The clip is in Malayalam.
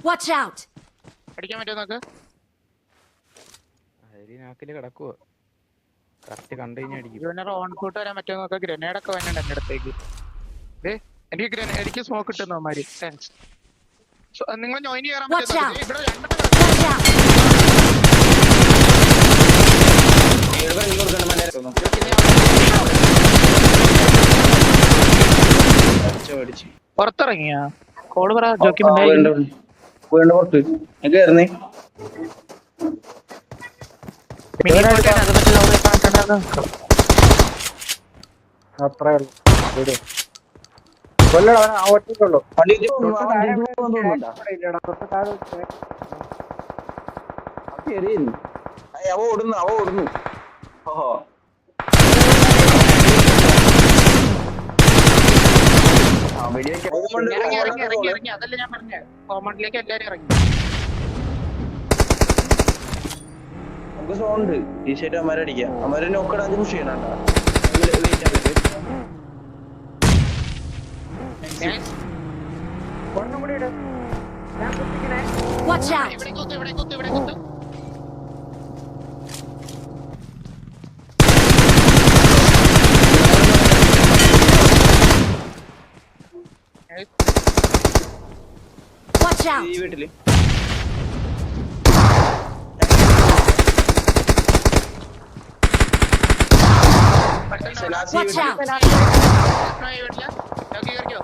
Watch out! അടിക്കാൻ പറ്റുമോ നോക്ക്? നാക്കില് കിടക്കുവോ? കറക്റ്റ് കണ്ടു കഴിഞ്ഞാൽ അടിക്കും. ഇവനെ ഓൺ ഫുട്ട് വരാൻ പറ്റുമോ നോക്കാം. ഗ്രനേഡ് ഒക്കെ വേണ്ട എന്റെ അടുത്തേക്ക്. എനിക്ക് സ്മോക്ക് കിട്ടുന്നു അവന്മാര്. നിങ്ങൾ ജോയിൻ ചെയ്യാൻ Watch out! ഇവിടെ Watch out! പുറത്തിറങ്ങിയ കോള് പറ ജോക്കി ഒറ്റയ്ക്കുള്ളൂ. അവ ഓടുന്നു. ഓഹോ ഇറങ്ങി അതല്ല ഞാൻ പറഞ്ഞ കോമണ്ടിലേക്ക് എല്ലാരും ഇറങ്ങി. നമുക്ക് സോണ്ട് ടീഷർട്ട് അമ്മ അടിക്കാം. അമ്മ നോക്കടാ പുഷ് ചെയ്യണ Watch out! ഇവിടെ കുത്ത്. Watch out! ഈ വീട്ടില് Watch out! ജോക്കി കയറിക്കോ.